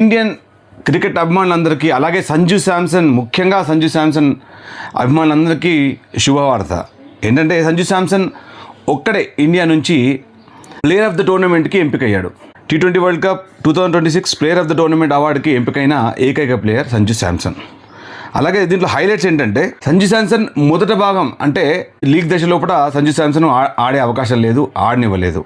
Indian cricket అభిమానులందరికీ అలాగే సంజు శాంసన్ ముఖ్యంగా సంజు శాంసన్ అభిమానులందరికీ శుభవార్త ఏంటంటే సంజు శాంసన్ ఒక్కడే ఇండియా నుంచి ప్లేయర్ ఆఫ్ ద టోర్నమెంట్కి ఎంపికయ్యాడు. T20 world cup 2026 player of the tournament అవార్డుకి ఎంపికైన ఏకైక ప్లేయర్ సంజు శాంసన్. అలాగే దీంట్లో హైలైట్స్ ఏంటంటే సంజు శాంసన్ మొదట భాగం అంటే లీగ్ దశ లోపల సంజు శాంసన్ ఆడే అవకాశం లేదు, ఆడనివ్వలేదు.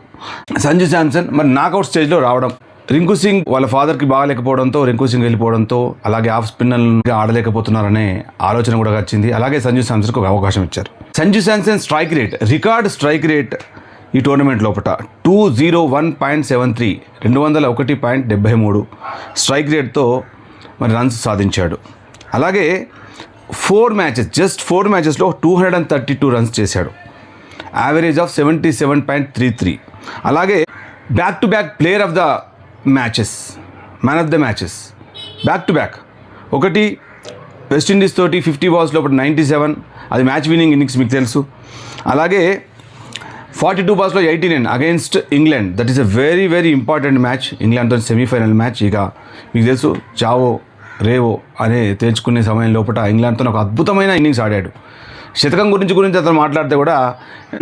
సంజు శాంసన్ మరి నాకౌట్ స్టేజ్లో రావడం, రింకు సింగ్ వాళ్ళ ఫాదర్కి బాగాలేకపోవడంతో రింకు సింగ్ వెళ్ళిపోవడంతో అలాగే ఆఫ్ స్పిన్నర్గా ఆడలేకపోతున్నారనే ఆలోచన కూడా వచ్చింది. అలాగే సంజు శాంసన్కి ఒక అవకాశం ఇచ్చారు. Sanju Samson strike rate record strike rate ఈ టోర్నమెంట్ లోపల 201.73 201.73 స్ట్రైక్ రేట్తో మరి రన్స్ సాధించాడు. అలాగే 4 మ్యాచెస్లో 232 రన్స్ చేశాడు, యావరేజ్ ఆఫ్ 77.33. అలాగే back to back player of the matches, man of the matches back to back. ఒకటి వెస్టిండీస్ తోటి 50 బాల్స్ లోపల 97, అది మ్యాచ్ విన్నింగ్ ఇన్నింగ్స్ మీకు తెలుసు. అలాగే 42 బాల్స్లో 89 against England, that is a very very important match. ఇంగ్లాండ్తో సెమీఫైనల్ మ్యాచ్. ఇక మీకు తెలుసు చావో రేవో అనే తేల్చుకునే సమయం లోపల ఇంగ్లాండ్తో ఒక అద్భుతమైన ఇన్నింగ్స్ ఆడాడు. శతకం గురించి అతను మాట్లాడితే కూడా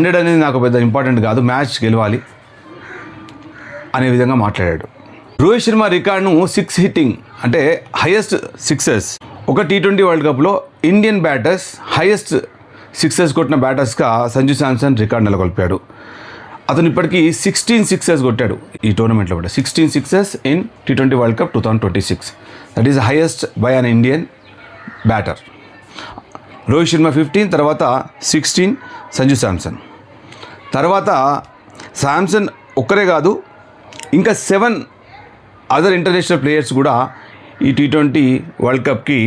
100 అనేది నాకు పెద్ద ఇంపార్టెంట్ కాదు, మ్యాచ్ గెలవాలి అనే విధంగా మాట్లాడాడు. రోహిత్ శర్మ రికార్డును 6 హిట్టింగ్ అంటే హైయెస్ట్ సిక్సెస్ ఒక T20 వరల్డ్ కప్లో ఇండియన్ బ్యాటర్స్ హైయెస్ట్ సిక్సెస్ కొట్టిన బ్యాటర్స్గా సంజు శాంసన్ రికార్డు నెలకొల్పాడు. అతను ఇప్పటికీ 16 సిక్సెస్ కొట్టాడు ఈ టోర్నమెంట్లో కూడా. 16 sixes in T20 world cup 2026, that is highest by an Indian batter. Rohit Sharma 15, తర్వాత 16 సంజు శాంసన్. తర్వాత శాంసన్ ఒక్కరే కాదు, ఇంకా 7 అదర్ ఇంటర్నేషనల్ ప్లేయర్స్ కూడా ఈ T20 వరల్డ్ కప్కి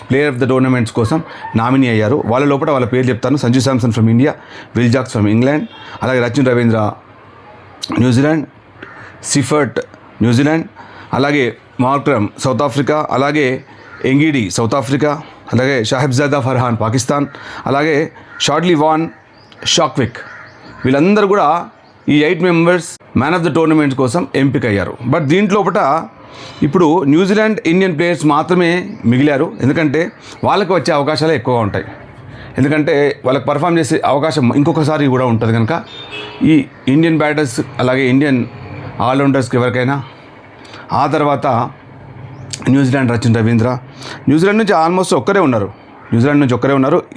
ప్లేయర్ ఆఫ్ ద టోర్నమెంట్స్ కోసం నామినీ అయ్యారు. వాళ్ళ లోపల వాళ్ళ పేరు చెప్తాను. Sanju Samson from India, Will Jacks from England, అలాగే Rachin Ravindra New Zealand, Seifert New Zealand, అలాగే మార్క్రమ్ సౌత్ ఆఫ్రికా, అలాగే ఎంగిడి సౌత్ ఆఫ్రికా, అలాగే షాహిబ్జాదా ఫర్హాన్ పాకిస్తాన్, అలాగే షార్ట్లీ వాన్ షాక్విక్. వీళ్ళందరూ కూడా ఈ 8 members man of the tournament కోసం ఎంపిక అయ్యారు. బట్ దీంట్లోపట ఇప్పుడు న్యూజిలాండ్ ఇండియన్ ప్లేయర్స్ మాత్రమే మిగిలారు. ఎందుకంటే వాళ్ళకి వచ్చే అవకాశాలు ఎక్కువగా ఉంటాయి, ఎందుకంటే వాళ్ళకి పర్ఫామ్ చేసే అవకాశం ఇంకొకసారి కూడా ఉంటుంది కనుక ఈ ఇండియన్ బ్యాటర్స్ అలాగే ఇండియన్ ఆల్రౌండర్స్కి ఎవరికైనా. ఆ తర్వాత న్యూజిలాండ్ రచిన్ రవీంద్ర, న్యూజిలాండ్ నుంచి ఆల్మోస్ట్ ఒక్కరే ఉన్నారు,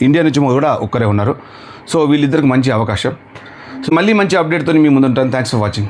ఇండియా నుంచి కూడా ఒక్కరే ఉన్నారు. సో వీళ్ళిద్దరికి మంచి అవకాశం. సో మళ్ళీ మంచి అప్డేట్తో మీ ముందు ఉంటాను. Thanks for watching.